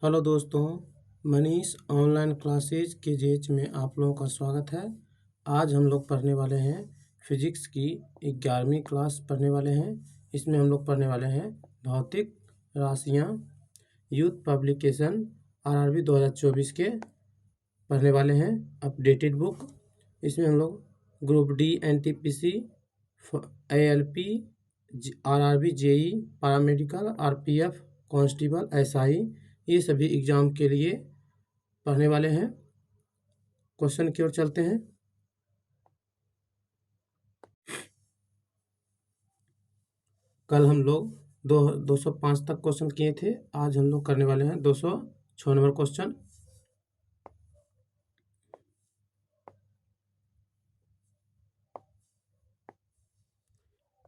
Hello दोस्तों, Manish online classes के जेच में आप लोगों का स्वागत है। आज हम लोग पढ़ने वाले हैं फिजिक्स की 11वीं क्लास पढ़ने वाले हैं। इसमें हम लोग पढ़ने वाले हैं भौतिक राशियाँ, यूथ पब्लिकेशन आरआरबी 2024 के पढ़ने वाले हैं अपडेटेड बुक। इसमें हम लोग group D NTPC, ALP, RRB, JE, paramedical, RPF, constable, SI, ये सभी एग्जाम के लिए पढ़ने वाले हैं। क्वेश्चन की ओर चलते हैं। कल हम लोग 205 तक क्वेश्चन किए थे। आज हम लोग करने वाले हैं 206 नंबर क्वेश्चन।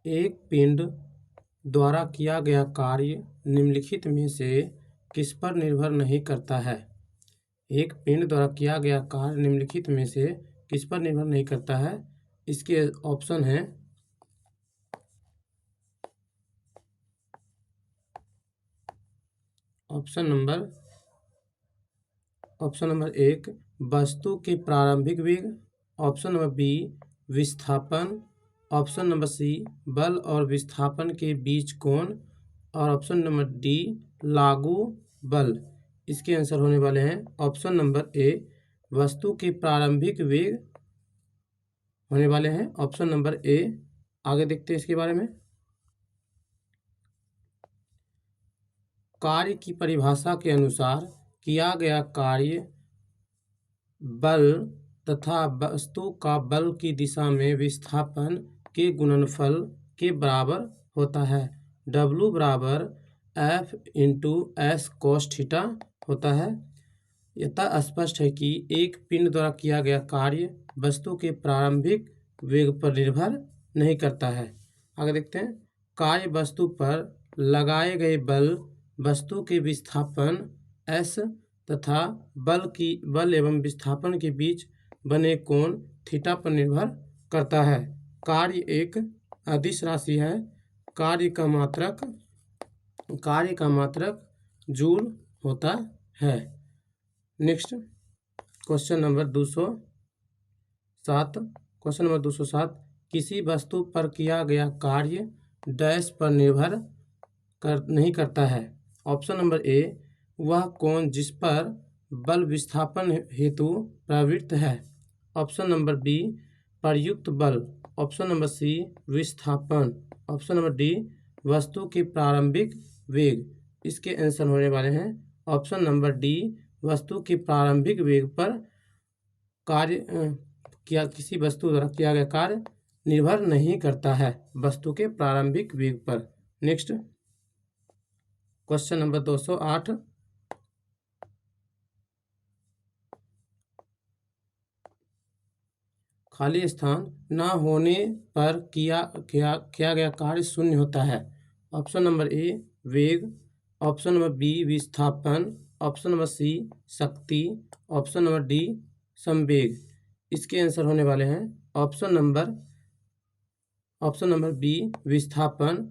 एक पिंड द्वारा किया गया कार्य निम्नलिखित में से किस पर निर्भर नहीं करता है? एक पिंड द्वारा किया गया कार्य निम्नलिखित में से किस पर निर्भर नहीं करता है? इसके ऑप्शन हैं ऑप्शन नंबर 1 वस्तु के प्रारंभिक वेग, ऑप्शन नंबर बी विस्थापन, ऑप्शन नंबर सी बल और विस्थापन के बीच कोण, और ऑप्शन नंबर डी लागू बल। इसके आंसर होने वाले हैं ऑप्शन नंबर ए वस्तु के प्रारंभिक वेग होने वाले हैं ऑप्शन नंबर ए। आगे देखते हैं इसके बारे में। कार्य की परिभाषा के अनुसार किया गया कार्य बल तथा वस्तु का बल की दिशा में विस्थापन के गुणनफल के बराबर होता है। W बराबर F into S cos theta होता है। यह स्पष्ट है कि एक पिंड द्वारा किया गया कार्य वस्तु के प्रारंभिक वेग पर निर्भर नहीं करता है। आगे देखते हैं। कार्य वस्तु पर लगाए गए बल वस्तु के विस्थापन S तथा बल एवं विस्थापन के बीच बने कोण थीटा पर निर्भर करता है। कार्य एक अदिश राशि है। कार्य का मात्रक जूल होता है। Next question number 207। किसी वस्तु पर किया गया कार्य डैश पर निर्भर नहीं करता है। ऑप्शन नंबर ए वह कोण जिस पर बल विस्थापन हेतु प्रवृत्त है। ऑप्शन नंबर बी प्रयुक्त बल। ऑप्शन नंबर सी विस्थापन। ऑप्शन नंबर डी वस्तु के प्रारंभिक वेग। इसके आंसर होने वाले हैं ऑप्शन नंबर डी वस्तु के प्रारंभिक वेग पर किसी वस्तु द्वारा किया गया कार्य निर्भर नहीं करता है वस्तु के प्रारंभिक वेग पर। Next question number 208। खाली स्थान न होने पर किया गया कार्य शून्य होता है। ऑप्शन नंबर ए वेग, ऑप्शन नंबर बी विस्थापन, ऑप्शन नंबर सी शक्ति, ऑप्शन नंबर डी संवेग। इसके आंसर होने वाले हैं ऑप्शन नंबर बी विस्थापन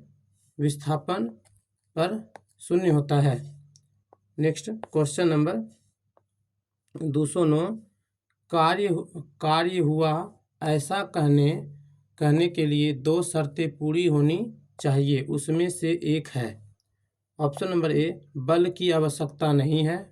पर शून्य होता है। Next question number 209। कार्य हुआ ऐसा कहने के लिए दो शर्तें पूरी होनी चाहिए, उसमें से एक है। ऑप्शन नंबर ए बल की आवश्यकता नहीं है।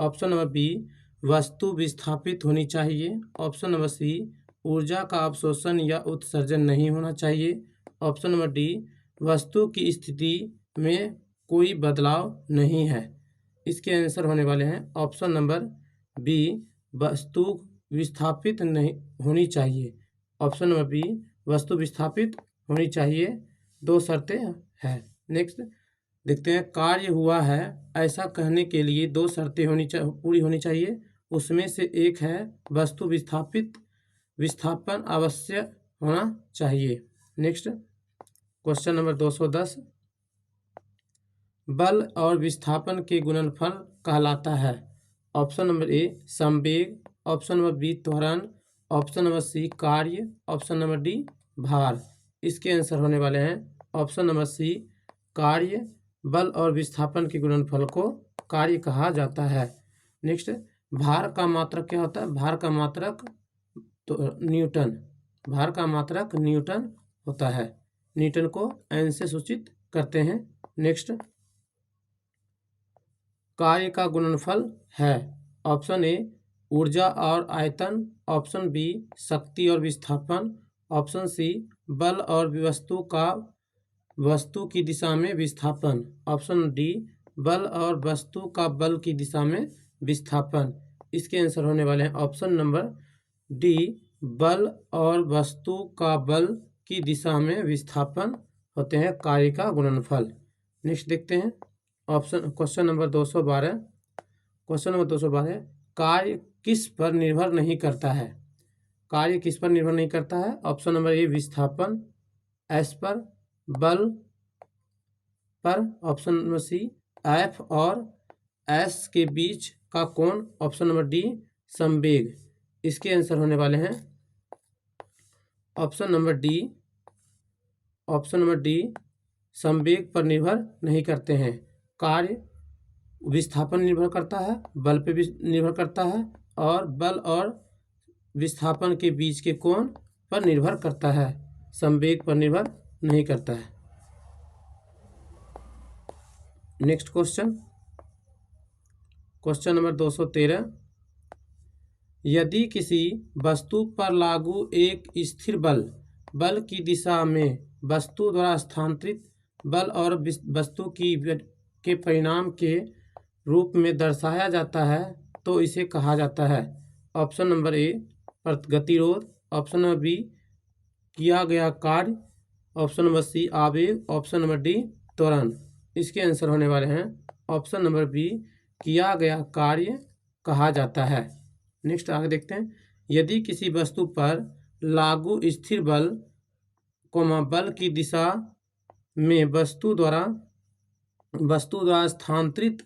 ऑप्शन नंबर बी वस्तु विस्थापित होनी चाहिए। ऑप्शन नंबर सी ऊर्जा का अवशोषण या उत्सर्जन नहीं होना चाहिए। ऑप्शन नंबर डी वस्तु की स्थिति में कोई बदलाव नहीं है। इसके आंसर होने वाले हैं ऑप्शन नंबर बी वस्तु विस्थापित नहीं होनी चाहिए। ऑप्शन नंबर बी वस्तु विस्थापित होनी चाहिए। दो शर्तें हैं। नेक्स्ट देखते हैं। कार्य हुआ है ऐसा कहने के लिए दो शर्तें पूरी होनी चाहिए, उसमें से एक है वस्तु विस्थापन अवश्य होना चाहिए। Next question number 210। बल और विस्थापन के गुणनफल कहलाता है। ऑप्शन नंबर ए संवेग, ऑप्शन नंबर बी त्वरण, ऑप्शन नंबर सी कार्य, ऑप्शन नंबर डी भार। इसके आंसर होने वाले हैं ऑप्शन नंबर सी कार्य बल और विस्थापन के गुणनफल को कार्य कहा जाता है। नेक्स्ट, भार का मात्रक क्या होता है? भार का मात्रक तो न्यूटन, भार का मात्रक न्यूटन होता है। न्यूटन को एन से सूचित करते हैं। नेक्स्ट, कार्य का गुणनफल है। ऑप्शन ए ऊर्जा और आयतन, ऑप्शन बी शक्ति और विस्थापन, ऑप्शन सी बल और वस्तु की दिशा में विस्थापन, ऑप्शन डी बल और वस्तु का बल की दिशा में विस्थापन। इसके आंसर होने वाले हैं ऑप्शन नंबर डी, बल और वस्तु का बल की दिशा में विस्थापन होते हैं कार्य का गुणनफल। नेक्स्ट देखते हैं क्वेश्चन नंबर 212। क्वेश्चन नंबर 212, कार्य किस पर निर्भर नहीं करता है? कार्य किस पर निर्भर नहीं करता है? ऑप्शन नंबर ए विस्थापन, एस पर, बल पर, ऑप्शन नंबर सी एफ और एस के बीच का कोण, ऑप्शन नंबर डी संवेग। इसके आंसर होने वाले हैं ऑप्शन नंबर डी, संवेग पर निर्भर नहीं करते हैं। कार्य विस्थापन निर्भर करता है, बल पे भी निर्भर करता है, और बल और विस्थापन के बीच के कोण पर निर्भर करता है, संवेग पर निर्भर नहीं करता है। नेक्स्ट क्वेश्चन नंबर 213, यदि किसी वस्तु पर लागू एक स्थिर बल की दिशा में वस्तु द्वारा स्थानांतरित बल और वस्तु के परिणाम के रूप में दर्शाया जाता है तो इसे कहा जाता है। ऑप्शन नंबर ए गतिरोध, ऑप्शन नंबर बी किया गया कार्य, ऑप्शन नंबर सी आवेग, ऑप्शन नंबर डी त्वरण। इसके आंसर होने वाले हैं ऑप्शन नंबर बी, किया गया कार्य कहा जाता है। नेक्स्ट आगे देखते हैं, यदि किसी वस्तु पर लागू स्थिर बल की दिशा में वस्तु द्वारा स्थानांतरित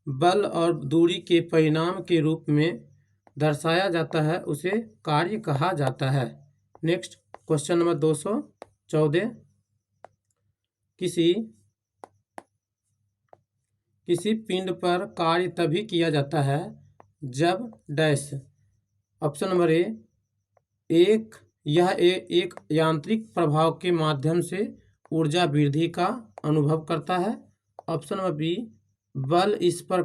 बल और दूरी के परिणाम के रूप में दर्शाया जाता है उसे कार्य कहा जाता है। नेक्स्ट क्वेश्चन नंबर 214, किसी पिंड पर कार्य तभी किया जाता है जब डैश। ऑप्शन नंबर ए यह एक यांत्रिक प्रभाव के माध्यम से ऊर्जा वृद्धि का अनुभव करता है, ऑप्शन नंबर बी बल इस पर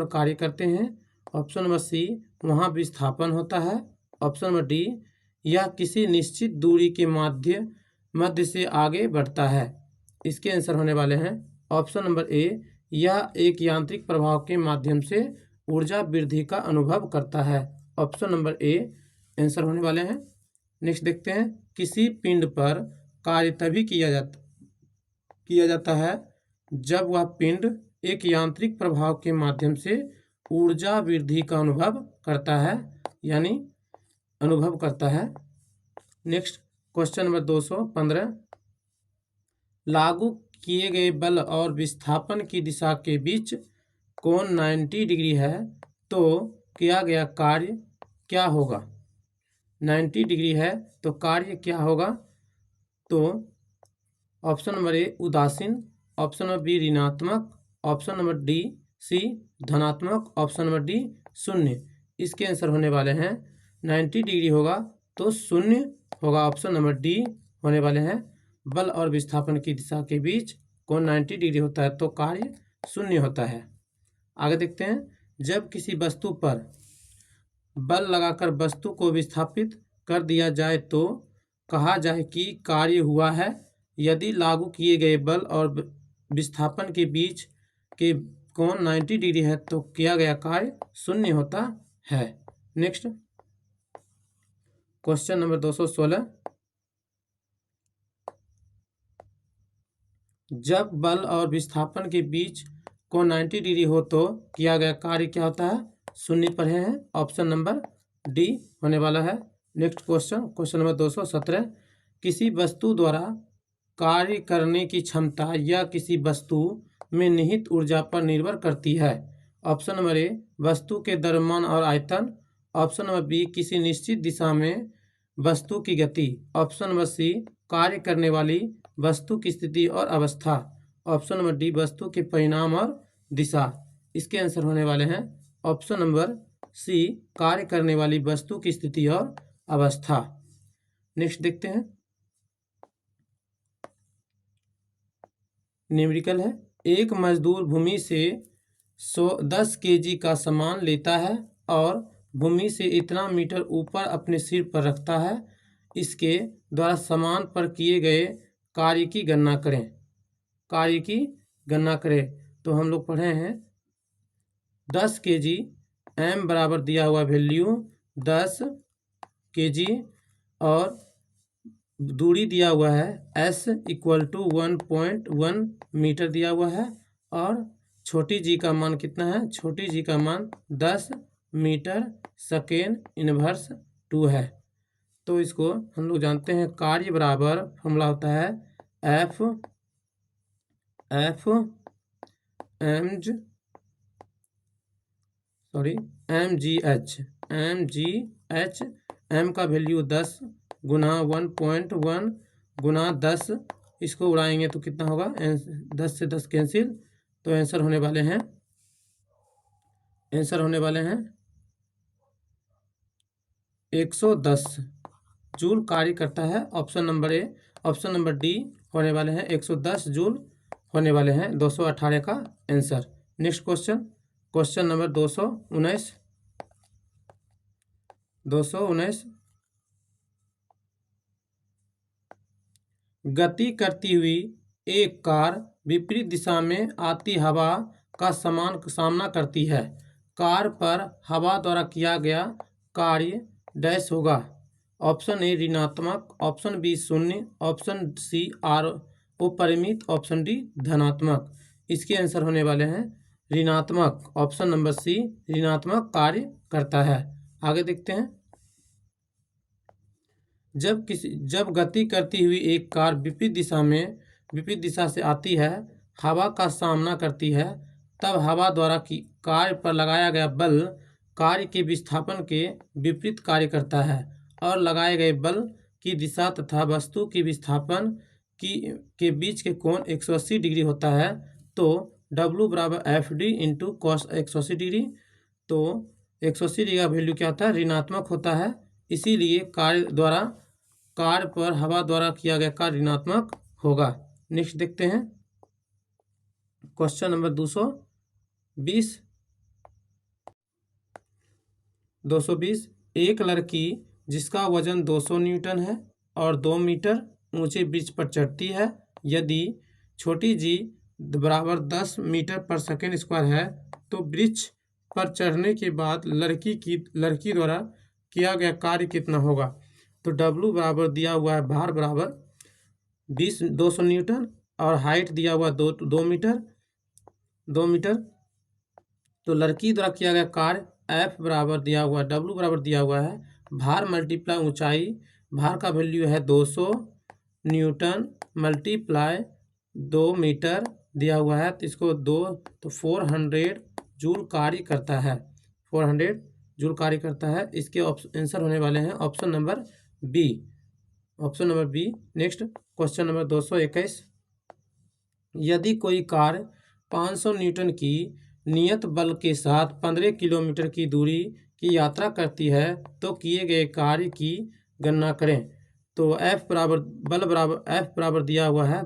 कार्य करते हैं, ऑप्शन नंबर सी वहाँ विस्थापन होता है, ऑप्शन नंबर डी यह किसी निश्चित दूरी के मध्य से आगे बढ़ता है। इसके आंसर होने वाले हैं ऑप्शन नंबर ए, यह एक यांत्रिक प्रभाव के माध्यम से ऊर्जा वृद्धि का अनुभव करता है। ऑप्शन नंबर ए आंसर होने वाले हैं। नेक्स्ट देखते हैं, किसी पिंड पर कार्य तभी किया जाता है जब वह पिंड एक यांत्रिक प्रभाव के माध्यम से ऊर्जा वृद्धि का अनुभव करता है। नेक्स्ट क्वेश्चन नंबर 215, लागू किए गए बल और विस्थापन की दिशा के बीच कोण 90 डिग्री है तो किया गया कार्य क्या होगा? 90 डिग्री है तो कार्य क्या होगा? तो ऑप्शन नंबर ए उदासीन, ऑप्शन नंबर बी ऋणात्मक, ऑप्शन नंबर डी सी धनात्मक, ऑप्शन नंबर डी शून्य। इसके आंसर होने वाले हैं 90 डिग्री होगा तो शून्य होगा, ऑप्शन नंबर डी होने वाले हैं। बल और विस्थापन की दिशा के बीच कोण 90 डिग्री होता है तो कार्य शून्य होता है। आगे देखते हैं, जब किसी वस्तु पर बल लगाकर वस्तु को विस्थापित कर दिया जाए तो कहा जाए कि कार्य हुआ है। यदि लागू किए गए बल और विस्थापन के बीच के कोण 90 डिग्री है तो किया गया कार्य शून्य होता है। नेक्स्ट क्वेश्चन नंबर 216, जब बल और विस्थापन के बीच कोण 90 डिग्री हो तो किया गया कार्य क्या होता है? शून्य पर है, ऑप्शन नंबर डी होने वाला है। नेक्स्ट क्वेश्चन नंबर 217, किसी वस्तु द्वारा कार्य करने की क्षमता या किसी वस्तु में निहित ऊर्जा पर निर्भर करती है। ऑप्शन नंबर ए वस्तु के द्रव्यमान और आयतन, ऑप्शन नंबर बी किसी निश्चित दिशा में वस्तु की गति, ऑप्शन नंबर सी कार्य करने वाली वस्तु की स्थिति और अवस्था, ऑप्शन नंबर डी वस्तु के परिणाम और दिशा। इसके आंसर होने वाले हैं ऑप्शन नंबर सी, कार्य करने वाली वस्तु की स्थिति और अवस्था। नेक्स्ट देखते हैं, न्यूमेरिकल है। एक मजदूर भूमि से 10 केजी का सामान लेता है और भूमि से इतना मीटर ऊपर अपने सिर पर रखता है। इसके द्वारा सामान पर किए गए कार्य की गणना करें। कार्य की गणना करें तो हम लोग पढ़े हैं 10 केजी, m बराबर दिया हुआ वैल्यू 10 केजी और दूरी दिया हुआ है s इक्वल टू 1.1 मीटर दिया हुआ है और छोटी जी का मान कितना है? छोटी जी का मान 10 मीटर सेकेंड इनवर्स 2 है। तो इसको हम लोग जानते हैं कार्य बराबर फॉर्मूला होता है F M G H. M का वैल्यू 10 गुना 1.1 गुना 10, इसको उड़ाएंगे तो कितना होगा? 10 से 10 कैंसिल, तो आंसर होने वाले हैं 110 जूल कार्य करता है। Option number A. Option number D होने वाले हैं 110 जूल होने वाले हैं 218 का answer. Next question, question number 219। गति करती हुई एक कार विपरीत दिशा में आती हवा का सामना करती है। कार पर हवा द्वारा किया गया कार्य डैश होगा। ऑप्शन ए ऋणात्मक, ऑप्शन बी शून्य, ऑप्शन सी अपरिमित, ऑप्शन डी धनात्मक। इसके आंसर होने वाले हैं ऋणात्मक। ऑप्शन नंबर सी ऋणात्मक कार्य करता है। आगे देखते हैं, जब गति करती हुई एक कार विपरीत दिशा से आती है, हवा का सामना करती है, तब हवा द्वारा कार्य पर लगाया गया बल कार्य के विस्थापन के विपरीत कार्य करता है और लगाए गए बल की दिशा तथा वस्तु के विस्थापन के बीच के कोण 180 डिग्री होता है। तो W बराबर FD इंटू कॉस 180 डिग्री। तो 180 डिग्री का वैल्यू क्या होता है? ऋणात्मक होता है। इसीलिए कार्य पर हवा द्वारा किया गया कार्य ऋणात्मक होगा। नेक्स्ट देखते हैं, क्वेश्चन नंबर 220। एक लड़की जिसका वजन 200 न्यूटन है और 2 मीटर ऊंचे ब्रिज पर चढ़ती है। यदि छोटी जी बराबर 10 मीटर पर सेकेंड स्क्वायर है तो ब्रिज पर चढ़ने के बाद लड़की द्वारा किया गया कार्य कितना होगा? तो W बराबर दिया हुआ है भार बराबर 200 न्यूटन और हाइट दिया हुआ 2 मीटर। तो लड़की द्वारा किया गया कार्य F बराबर दिया हुआ है, W बराबर दिया हुआ है भार मल्टीप्लाई ऊंचाई। भार का वैल्यू है 200 न्यूटन मल्टीप्लाई 2 मीटर दिया हुआ है। तो इसको 400 जूल कार्य करता है। 400 जूल कार्य करता है। इसके आंसर होने वाले हैं option number B. Next question number 221। यदि कोई कार 500 न्यूटन की नियत बल के साथ 15 किलोमीटर की दूरी की यात्रा करती है तो किए गए कार्य की गणना करें। तो F बराबर दिया हुआ है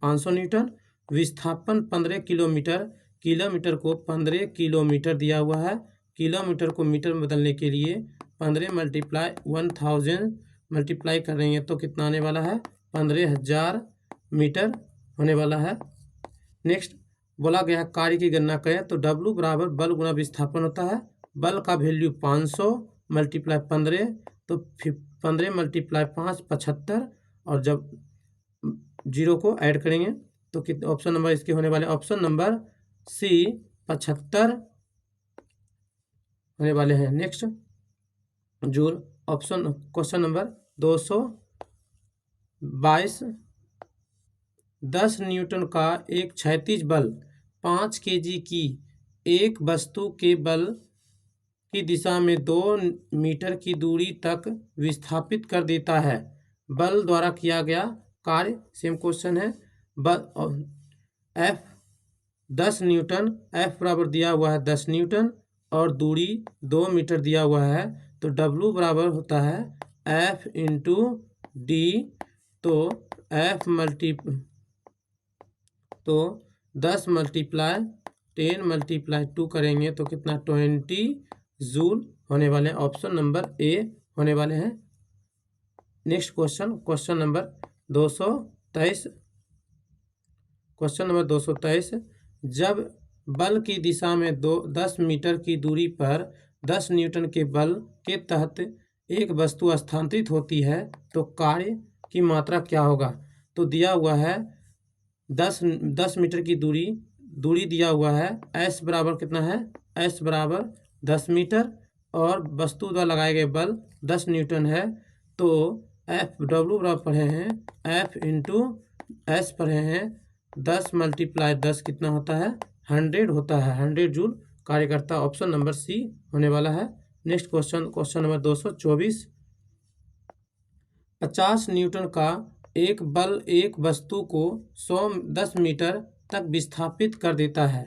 500 न्यूटन, विस्थापन 15 किलोमीटर को 15 किलोमीटर दिया हुआ है। किलोमीटर को मीटर में बदलने के लिए 15 मल्टीप्लाई 1000 मल्टीप्लाई करेंगे तो कितना आने वाला है? 15,000 मीटर होने वाला है। नेक्स्ट बोला गया कार्य की गणना करें तो W बराबर बल गुना विस्थापन होता है। बल का वैल्यू 500 मल्टीप्लाई 15, तो 15 मल्टीप्लाई 5 75, और जब 0 को ऐड करेंगे तो कितने ऑप्शन नंबर इसके होने वाले? ऑप्शन नंबर सी 75 होने वाले हैं। Next joule. Question number 222। 10 Newton का एक क्षैतिज बल 5 केजी की एक वस्तु के बल की दिशा में 2 मीटर की दूरी तक विस्थापित कर देता है। बल द्वारा किया गया कार्य सेम क्वेश्चन है। F 10 न्यूटन, F बराबर दिया हुआ है 10 न्यूटन और दूरी 2 मीटर दिया हुआ है, तो W बराबर होता है F इंटू डी। तो 10 मल्टीप्लाई 10 मल्टीप्लाई 2 करेंगे तो कितना 20 जूल होने वाले हैं। ऑप्शन नंबर ए होने वाले हैं। Next question number 223। Question number 223, जब बल की दिशा में 10 मीटर की दूरी पर 10 न्यूटन के बल के तहत एक वस्तु स्थानांतरित होती है तो कार्य की मात्रा क्या होगा। तो दिया हुआ है 10 मीटर की दूरी दिया हुआ है। S बराबर कितना है, S बराबर 10 मीटर और वस्तु द्वारा लगाए गए बल 10 न्यूटन है। तो W बराबर पढ़े हैं F इंटू S पढ़े हैं 10 मल्टीप्लाई 10 कितना होता है 100 होता है, 100 जूल कार्य करता है। ऑप्शन नंबर सी होने वाला है। नेक्स्ट क्वेश्चन नंबर 224, 50 न्यूटन का एक बल एक वस्तु को 10 मीटर तक विस्थापित कर देता है।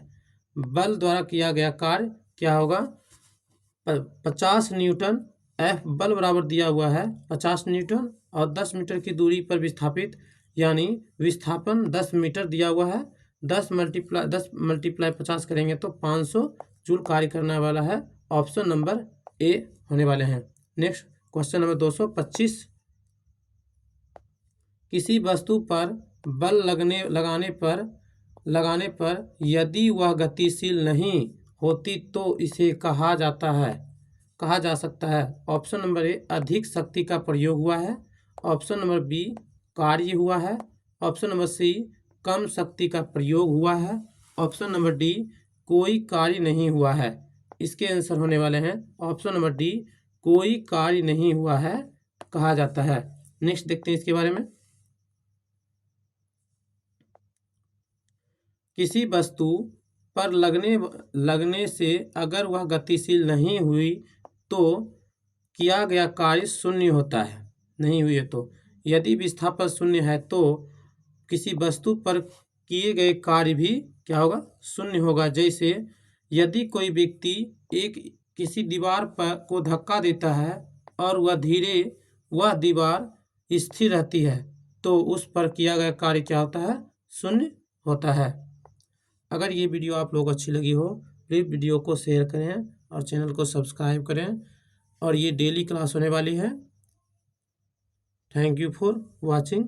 बल द्वारा किया गया कार्य क्या होगा। 50 न्यूटन, F बल बराबर दिया हुआ है 50 न्यूटन और 10 मीटर की दूरी पर विस्थापित, यानी विस्थापन 10 मीटर दिया हुआ है। 10 मल्टीप्लाई 50 करेंगे तो 500 जूल कार्य करने वाला है। ऑप्शन नंबर ए होने वाले हैं। नेक्स्ट क्वेश्चन नंबर 225, किसी वस्तु पर बल लगाने पर यदि वह गतिशील नहीं होती तो इसे कहा जा सकता है। ऑप्शन नंबर ए अधिक शक्ति का प्रयोग हुआ है। ऑप्शन नंबर बी कार्य हुआ है। ऑप्शन नंबर सी कम शक्ति का प्रयोग हुआ है। ऑप्शन नंबर डी कोई कार्य नहीं हुआ है। इसके आंसर होने वाले हैं ऑप्शन नंबर डी कोई कार्य नहीं हुआ है कहा जाता है। नेक्स्ट देखते हैं इसके बारे में। किसी वस्तु पर लगने से अगर वह गतिशील नहीं हुई तो किया गया कार्य शून्य होता है। नहीं हुई है तो यदि विस्थापन शून्य है तो किसी वस्तु पर किए गए कार्य भी क्या होगा शून्य होगा। जैसे यदि कोई व्यक्ति किसी दीवार को धक्का देता है और वह दीवार स्थिर रहती है तो उस पर किया गया कार्य क्या होता है शून्य होता है। अगर ये वीडियो आप लोगों को अच्छी लगी हो प्लीज़ वीडियो को शेयर करें और चैनल को सब्सक्राइब करें। और ये डेली क्लास होने वाली है। Thank you for watching.